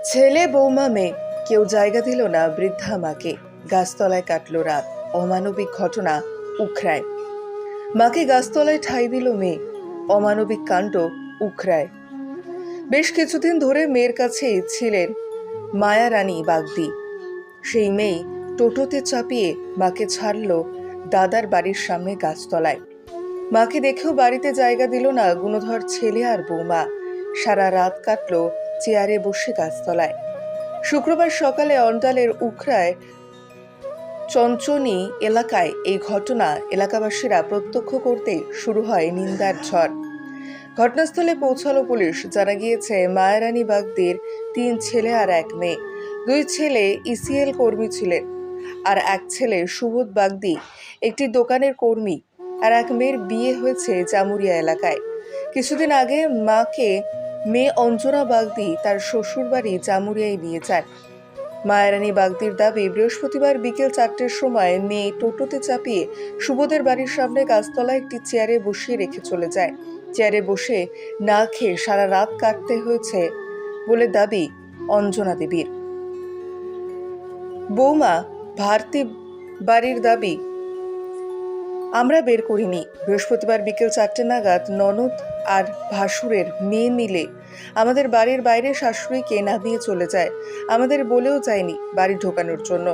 ছেলে বৌমা মেয়ে কেউ জায়গা দিল না বৃদ্ধা মাকে। গাছতলায় কাটল রাত। অমানবিক ঘটনা উখড়ায়। মাকে গাছতলায় ঠাঁই দিল মেয়ে। অমানবিক কাণ্ড উখড়ায়। বেশ কিছুদিন ধরে মেয়ের কাছেই ছিলেন মায়া রানী বাগদি। সেই মেয়ে টোটোতে চাপিয়ে মাকে ছাড়ল দাদার বাড়ির সামনে গাছতলায়। মাকে দেখেও বাড়িতে জায়গা দিল না গুণধর ছেলে আর বৌমা। সারা রাত কাটল চেয়ারে বসে গাছতলায়। শুক্রবার সকালে অন্ডালের উখড়ায় চঞ্চনি এলাকায় এই ঘটনা এলাকাবাসীরা প্রত্যক্ষ করতে শুরু হয় নিন্দার ঝড়। ঘটনাস্থলে পৌঁছালো পুলিশ। জানা গিয়েছে মায়ারানী বাগদির 3 ছেলে আর 1 মেয়ে। 2 ছেলে ইসিএল কর্মী ছিলেন, আর 1 ছেলে সুবোধ বাগদি একটি দোকানের কর্মী। আর 1 মেয়ের বিয়ে হয়েছে জামুরিয়া এলাকায়। কিছুদিন আগে মাকে মেয়ে অঞ্জনা বাগদি তার শ্বশুর বাড়ি জামুরিয়ায় নিয়ে যান। মায়ারানী বাগদির দাবি, বৃহস্পতিবার বিকেল 4টের সময় মেয়ে টোটোতে চাপিয়ে সুবোধের বাড়ির সামনে গাছতলায় একটি চেয়ারে বসিয়ে রেখে চলে যায়। চেয়ারে বসে না খেয়ে সারা রাত কাটতে হয়েছে বলে দাবি অঞ্জনা দেবীর। বৌমা ভারতী বাড়ির দাবি, আমরা বের করিনি। বৃহস্পতিবার বিকেল 4টে নাগাদ ননদ আর ভাসুরের মেয়ে মিলে আমাদের বাড়ির বাইরে শাশুড়িকে নামিয়ে চলে যায়। আমাদের বলেও যায়নি বাড়ি ঢোকানোর জন্য।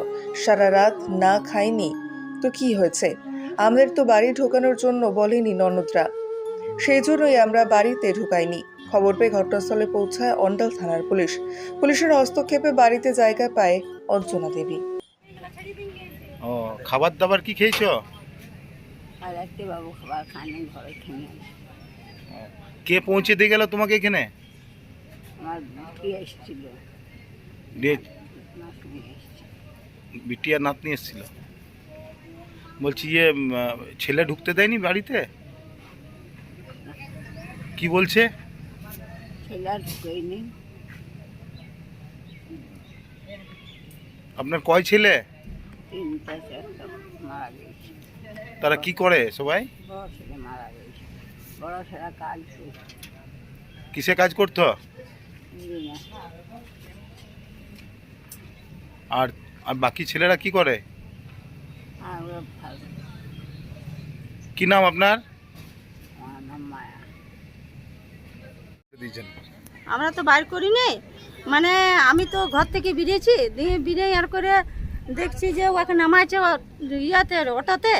সারা রাত না খাইনি তো কি হয়েছে? আমাদের তো বাড়ি ঢোকানোর জন্য বলেনি ননদরা, সেই জন্যই আমরা বাড়িতে ঢুকাইনি। খবর পেয়ে ঘটনাস্থলে পৌঁছায় অন্ডাল থানার পুলিশ। পুলিশের হস্তক্ষেপে বাড়িতে জায়গা পায় অঞ্জনা দেবী। ও, খাবার দাবার কি খেয়েছো? আর রাখতে বাবু খাবার খানে ঘরে খেয়ে কে পৌঁছে দিয়ে গেল তোমাকে এখানে? আমার কি এসেছিল দিয়ে নাতনি এসেছিল। বিটি আর নাতনি এসেছিল। বলছি ছেলে ঢুকতে দেয়নি বাড়িতে? কি বলছে? ছেলে আর ঢুকেই নেই। আপনার কয় ছেলে? 3টা 4টা মারা গেছে। তারা কি করে সবাই? বড় ছেলে মারা গেছে। বড় ছেলে কাজ করছে কিসে কাজ করতো? ইঞ্জিনিয়ার। আর আর বাকি ছেলেরা কি করে? আর ওরা ভালো। কি নাম আপনার? আমার নাম মায়া। দিয়েছেন। আমরা তো বাইর করি নি, মানে আমি তো ঘর থেকে বেরিয়েছি, দিয়ে বেরিয়ে আর করে দেখছি যে ওকে নামাইছে ইয়াতে অটোতে।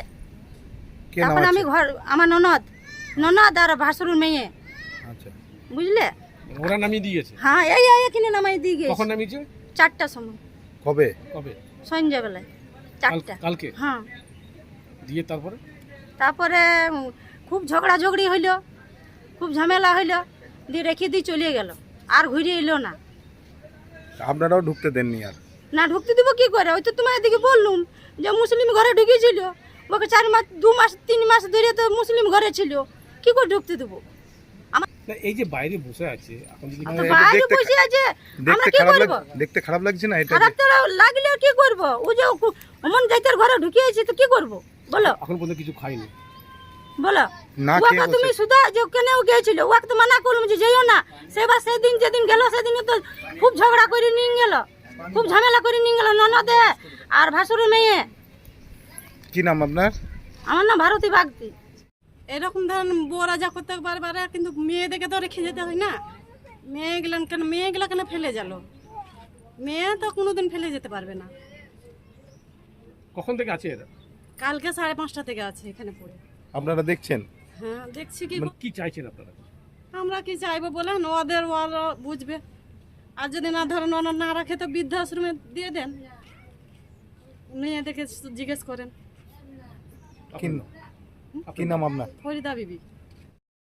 কে তখন আমি নামাচ্ছে? ঘর আমার ননদ আর ভাসুরের মেয়ে, আচ্ছা, বুঝলে? ওরা নামিয়ে দিয়েছে। হ্যাঁ, এই এখানে নামাই দিয়ে গেছে। কখন নামিয়েছে? 4টার সময়, কবে? কবে? সন্ধ্যাবেলায় 4টা। কালকে? হ্যাঁ। দিয়ে তারপরে তারপরে খুব ঝগড়াঝগড়ি হইলো, খুব ঝামেলা হইলো, দিয়ে রেখে দিয়ে চলে গেল, আর ঘুরে এলো না। আপনারাও ঢুকতে দেননি আর? না, ঢুকতে দেবো কি করে? ওই তো তোমার এদিকে বললুম যে মুসলিম ঘরে ঢুকেছিল। ওকে 4 মাস 2 মাস 3 মাস ধরে তো মুসলিম ঘরে ছিল, কি করে ঢুকতে দেবো? না, এই যে বাইরে বসে আছে এখন যদি তো এটা বাইরে দেখতে বসে আছে, আমরা দেখতে কি খারাপ করব? দেখতে খারাপ লাগছে না এটা? খারাপ তো লাগলে আর কি করব? ও যে অমন জায়গার ঘরে ঢুকিয়েছে তো কি করব বলো? এখন পর্যন্ত কিছু খাইনি। বলো না ওকে খেয়ে তুমি বসে? সুদা যে কেনেও গিয়েছিল, ওকে তো মানা করলাম যে যেও না। সেবার সেদিন যেদিন গেল সেদিন তো খুব ঝগড়া করে নিয়ে গেল, খুব ঝামেলা করে নিয়ে গেল ননদে আর ভাসুরের মেয়ে। কি নাম আপনার? আমার নাম ভারতী বাগদি। এরকম ধরেন বউরা যা করতে পারে, কিন্তু মেয়েদেরকে তো রেখে যেতে হয় না। মেয়েগুলো কেন ফেলে গেল? মেয়ে তো কোনোদিন ফেলে যেতে পারবে না। কখন থেকে আছে এরা? কালকে 5:30 থেকে আছে এখানে পড়ে। আপনারা দেখছেন? হ্যাঁ, দেখছি। কি চাইছেন আপনারা? আমরা কি চাইবো বলেন? ওরা বুঝবে। আর যদি না ধরেন ওনার না রাখে তো বৃদ্ধাশ্রমে দিয়ে দেন। মেয়েদেরকে জিজ্ঞেস করেন। কি নাম আপনার? ফরিদা বিবি।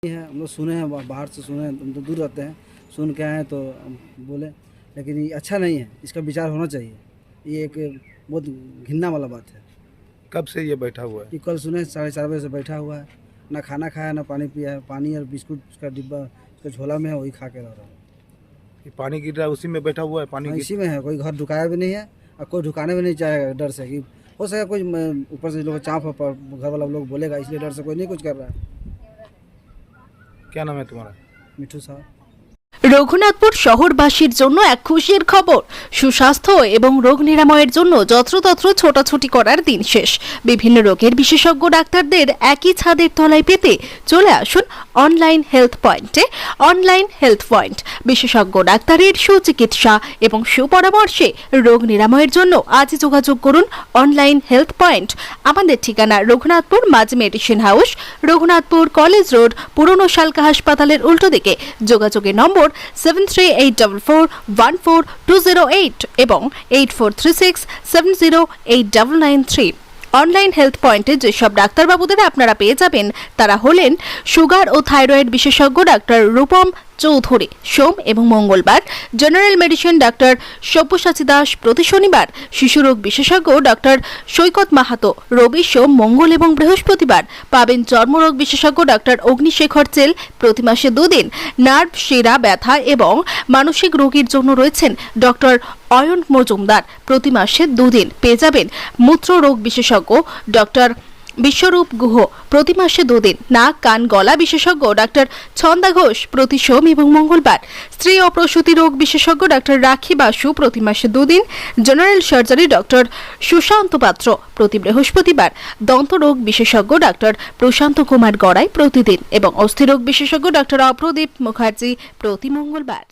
है। हम लोग सुने हैं, बाहर से सुने हैं, हम तो दूर रहते हैं, सुन के आए तो हम बोले, लेकिन ये अच्छा नहीं है, इसका विचार होना चाहिए। ये एक बहुत घिनना वाला बात है। कब से ये बैठा हुआ है? कि कल सुने 4:30 बजे से बैठा हुआ है, ना खाना खाया ना पानी पिया है। पानी और बिस्कुट उसका डिब्बा उसका झोला में है, वही खा के रह रहा है। ये पानी गिर रहा है उसी में बैठा हुआ है? पानी हाँ, गिर... इसी में है। कोई घर ढुकाया भी नहीं है और कोई ढुकाने भी नहीं चाहेगा, डर से कि हो सके कोई ऊपर से लोग चाँप घर वाला लोग बोलेगा, इसलिए डर से कोई नहीं कुछ कर रहा है। क्या नाम है तुम्हारा? मिठू साहब। রঘুনাথপুর শহরবাসীর জন্য এক খুশির খবর। সুস্বাস্থ্য এবং রোগ নিরাময়ের জন্য যত্রতত্র ছোটাছুটি করার দিন শেষ। বিভিন্ন রোগের বিশেষজ্ঞ ডাক্তারদের একই ছাদের তলায় পেতে চলে আসুন অনলাইন হেলথ পয়েন্টে। অনলাইন হেলথ পয়েন্ট বিশেষজ্ঞ ডাক্তারের সুচিকিৎসা এবং সুপরামর্শে রোগ নিরাময়ের জন্য আজ যোগাযোগ করুন অনলাইন হেলথ পয়েন্ট। আমাদের ঠিকানা রঘুনাথপুর মাঝ medicine house, Raghunathpur college road, পুরনো শালকা হাসপাতালের উল্টো দিকে। যোগাযোগের নম্বর 7384414208 এবং 8436708993। অনলাইন হেলথ পয়েন্টে যেসব ডাক্তারবাবুদের আপনারা পেয়ে যাবেন তারা হলেন সুগার ও থাইরয়েড বিশেষজ্ঞ ডাক্তার রূপম চৌধুরী সোম এবং মঙ্গলবার, general medicine doctor Sabyasachi Das প্রতি শনিবার, শিশুরোগ বিশেষজ্ঞ ডাক্তার সৈকত মাহাতো রবি, সোম, মঙ্গল এবং বৃহস্পতিবার। পাবেন চর্মরোগ বিশেষজ্ঞ ডাক্তার অগ্নিশেখর চেল প্রতি মাসে 2 দিন। নার্ভ, শিরা ব্যথা এবং মানসিক রোগীর জন্য রয়েছেন ডক্টর অয়ন মজুমদার প্রতি মাসে 2 দিন। পেয়ে যাবেন মূত্র রোগ বিশেষজ্ঞ ডক্টর বিশ্বরূপ গুহ প্রতি মাসে 2 দিন। নাক, কান, গলা বিশেষজ্ঞ ডাক্তার ছন্দা ঘোষ প্রতি সোম এবং মঙ্গলবার। স্ত্রী ও প্রসূতি রোগ বিশেষজ্ঞ ডাক্তার রাখি বাসু প্রতি মাসে 2 দিন। জেনারেল সার্জারি ডক্টর সুশান্ত পাত্র প্রতি বৃহস্পতিবার। দন্ত রোগ বিশেষজ্ঞ ডাক্তার প্রশান্ত কুমার গড়াই প্রতিদিন এবং অস্থিরোগ বিশেষজ্ঞ ডাক্তার অপ্রদীপ মুখার্জি প্রতি মঙ্গলবার।